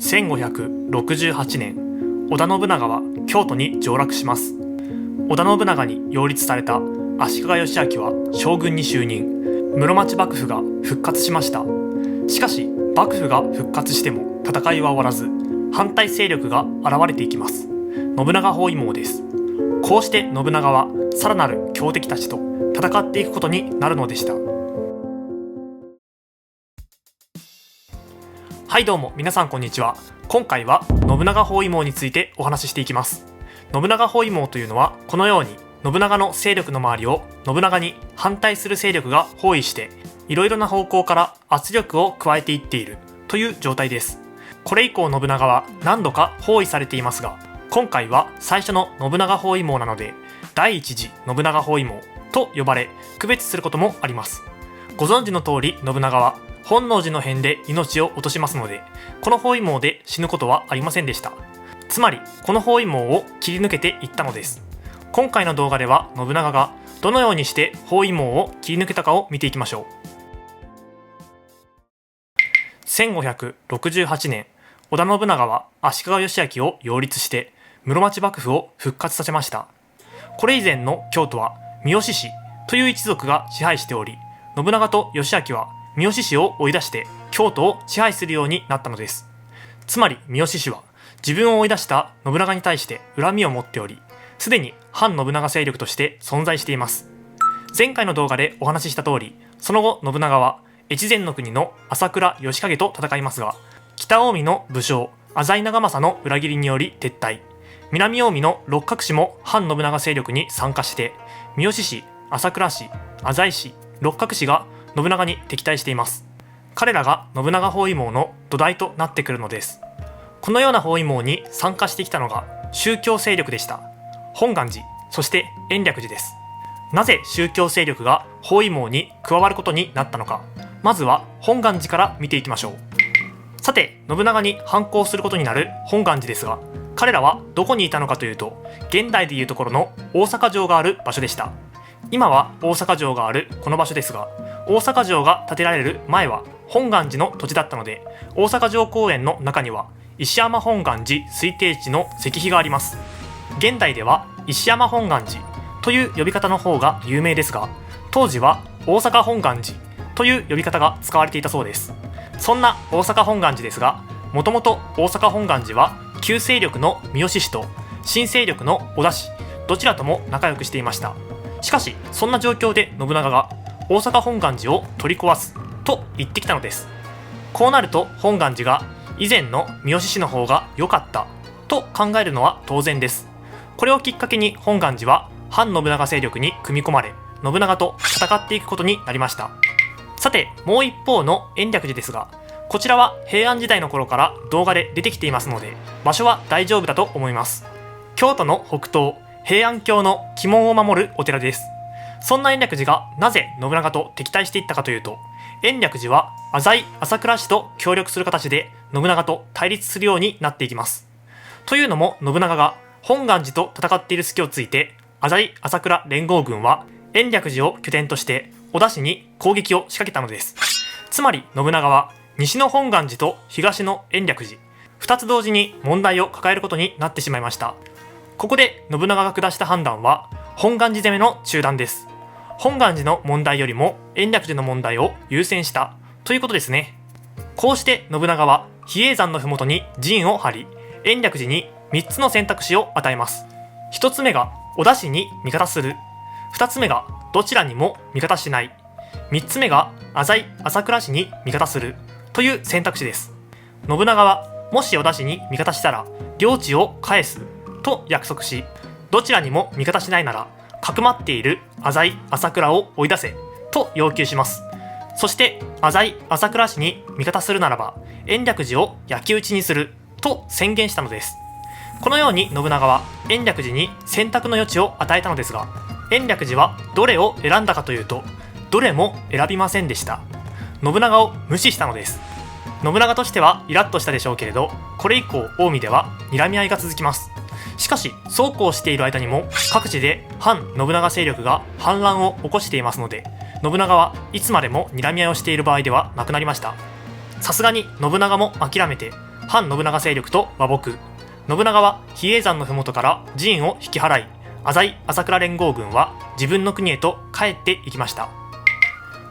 1568年、織田信長は京都に上洛します。織田信長に擁立された足利義昭は将軍に就任。室町幕府が復活しました。しかし幕府が復活しても戦いは終わらず、反対勢力が現れていきます。信長包囲網です。こうして信長はさらなる強敵たちと戦っていくことになるのでした。はいどうも皆さんこんにちは。今回は信長包囲網についてお話ししていきます。信長包囲網というのはこのように信長の勢力の周りを信長に反対する勢力が包囲していろいろな方向から圧力を加えていっているという状態です。これ以降信長は何度か包囲されていますが、今回は最初の信長包囲網なので第一次信長包囲網と呼ばれ区別することもあります。ご存知の通り信長は本能寺の変で命を落としますので、この包囲網で死ぬことはありませんでした。つまりこの包囲網を切り抜けていったのです。今回の動画では信長がどのようにして包囲網を切り抜けたかを見ていきましょう。1568年、織田信長は足利義昭を擁立して室町幕府を復活させました。これ以前の京都は三好氏という一族が支配しており、信長と義昭は三好氏を追い出して京都を支配するようになったのです。つまり三好氏は自分を追い出した信長に対して恨みを持っており、すでに反信長勢力として存在しています。前回の動画でお話しした通り、その後信長は越前の国の朝倉義景と戦いますが、北近江の武将浅井長政の裏切りにより撤退。南近江の六角氏も反信長勢力に参加して、三好氏、朝倉氏、浅井氏、六角氏が信長に敵対しています。彼らが信長包囲網の土台となってくるのです。このような包囲網に参加してきたのが宗教勢力でした。本願寺、そして延暦寺です。なぜ宗教勢力が包囲網に加わることになったのか、まずは本願寺から見ていきましょう。さて、信長に反抗することになる本願寺ですが、彼らはどこにいたのかというと、現代でいうところの大阪城がある場所でした。今は大阪城があるこの場所ですが、大阪城が建てられる前は本願寺の土地だったので、大阪城公園の中には石山本願寺推定地の石碑があります。現代では石山本願寺という呼び方の方が有名ですが、当時は大阪本願寺という呼び方が使われていたそうです。そんな大阪本願寺ですが、もともと大阪本願寺は旧勢力の三好氏と新勢力の織田氏、どちらとも仲良くしていました。しかしそんな状況で信長が大阪本願寺を取り壊すと言ってきたのです。こうなると本願寺が以前の三好氏の方が良かったと考えるのは当然です。これをきっかけに本願寺は反信長勢力に組み込まれ、信長と戦っていくことになりました。さて、もう一方の延暦寺ですが、こちらは平安時代の頃から動画で出てきていますので、場所は大丈夫だと思います。京都の北東、平安京の鬼門を守るお寺です。そんな延暦寺がなぜ信長と敵対していったかというと、延暦寺は浅井朝倉氏と協力する形で信長と対立するようになっていきます。というのも、信長が本願寺と戦っている隙をついて、浅井朝倉連合軍は延暦寺を拠点として織田氏に攻撃を仕掛けたのです。つまり信長は西の本願寺と東の延暦寺、2つ同時に問題を抱えることになってしまいました。ここで信長が下した判断は本願寺攻めの中断です。本願寺の問題よりも延暦寺の問題を優先したということですね。こうして信長は比叡山の麓に陣を張り、延暦寺に3つの選択肢を与えます。1つ目が織田氏に味方する、2つ目がどちらにも味方しない、3つ目が浅井朝倉氏に味方するという選択肢です。信長はもし織田氏に味方したら領地を返すと約束し、どちらにも味方しないならかくまっている浅井朝倉を追い出せと要求します。そして浅井朝倉氏に味方するならば延暦寺を焼き討ちにすると宣言したのです。このように信長は延暦寺に選択の余地を与えたのですが、延暦寺はどれを選んだかというと、どれも選びませんでした。信長を無視したのです。信長としてはイラッとしたでしょうけれど、これ以降近江では睨み合いが続きます。しかしそうこうしている間にも各地で反信長勢力が反乱を起こしていますので、信長はいつまでも睨み合いをしている場合ではなくなりました。さすがに信長も諦めて反信長勢力と和睦。信長は比叡山の麓から陣を引き払い、浅井朝倉連合軍は自分の国へと帰っていきました。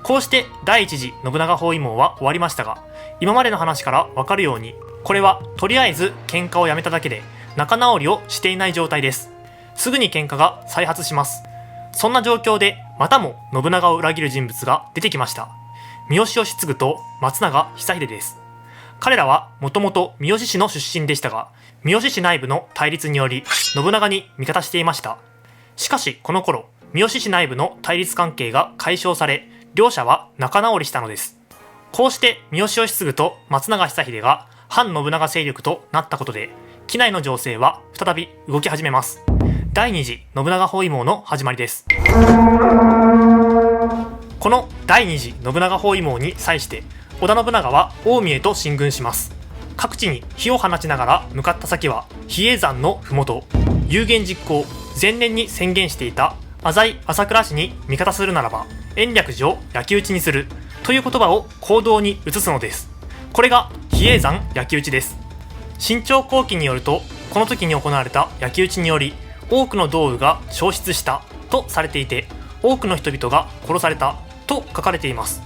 こうして第一次信長包囲網は終わりましたが、今までの話からわかるように、これはとりあえず喧嘩をやめただけで仲直りをしていない状態です。すぐに喧嘩が再発します。そんな状況でまたも信長を裏切る人物が出てきました。三好義継と松永久秀です。彼らはもともと三好氏の出身でしたが、三好氏内部の対立により信長に味方していました。しかしこの頃、三好氏内部の対立関係が解消され、両者は仲直りしたのです。こうして三好義継と松永久秀が反信長勢力となったことで、畿内の情勢は再び動き始めます。第二次信長包囲網の始まりです。この第二次信長包囲網に際して、織田信長は近江へと進軍します。各地に火を放ちながら向かった先は比叡山の麓。有言実行、前年に宣言していた浅井朝倉氏に味方するならば延暦寺を焼き討ちにするという言葉を行動に移すのです。これが比叡山焼き討ちです。新朝後期によると、この時に行われた焼き討ちにより多くの道具が消失したとされていて、多くの人々が殺されたと書かれています。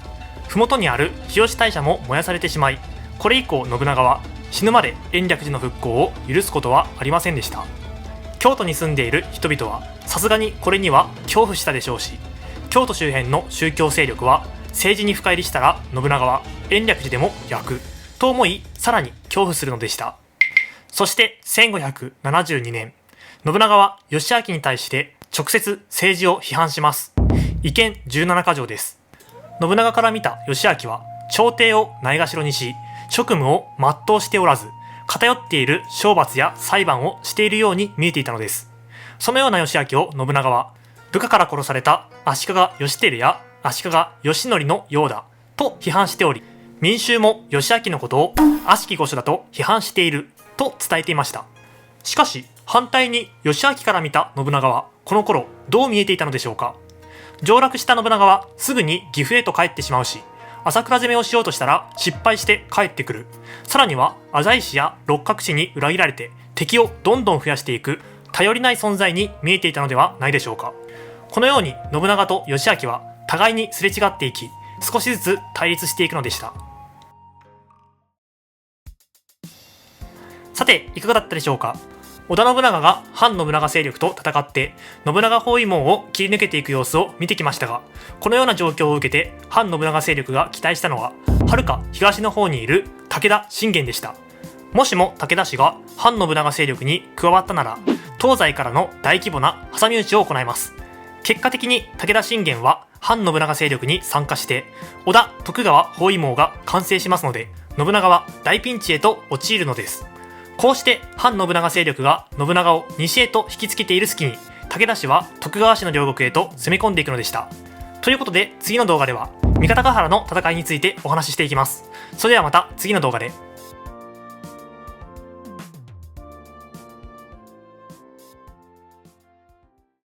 麓にある日吉大社も燃やされてしまい、これ以降信長は死ぬまで延暦寺の復興を許すことはありませんでした。京都に住んでいる人々はさすがにこれには恐怖したでしょうし、京都周辺の宗教勢力は政治に深入りしたら信長は延暦寺でも焼くと思い、さらに恐怖するのでした。そして1572年、信長は義昭に対して直接政治を批判します。違憲17箇条です。信長から見た義昭は朝廷をないがしろにし、職務を全うしておらず、偏っている懲罰や裁判をしているように見えていたのです。そのような義昭を信長は、部下から殺された足利義輝や足利義則のようだと批判しており、民衆も義昭のことを悪しき御所だと批判していると伝えていました。しかし反対に義昭から見た信長はこの頃どう見えていたのでしょうか。上洛した信長はすぐに岐阜へと帰ってしまうし、朝倉攻めをしようとしたら失敗して帰ってくる。さらには浅井氏や六角氏に裏切られて敵をどんどん増やしていく頼りない存在に見えていたのではないでしょうか。このように信長と義昭は互いにすれ違っていき、少しずつ対立していくのでした。さて、いかがだったでしょうか。織田信長が反信長勢力と戦って信長包囲網を切り抜けていく様子を見てきましたが、このような状況を受けて反信長勢力が期待したのは、はるか東の方にいる武田信玄でした。もしも武田氏が反信長勢力に加わったなら、東西からの大規模な挟み撃ちを行います。結果的に武田信玄は反信長勢力に参加して、織田徳川包囲網が完成しますので、信長は大ピンチへと陥るのです。こうして反信長勢力が信長を西へと引きつけている隙に、武田氏は徳川氏の領国へと攻め込んでいくのでした。ということで、次の動画では三方ヶ原の戦いについてお話ししていきます。それではまた次の動画で。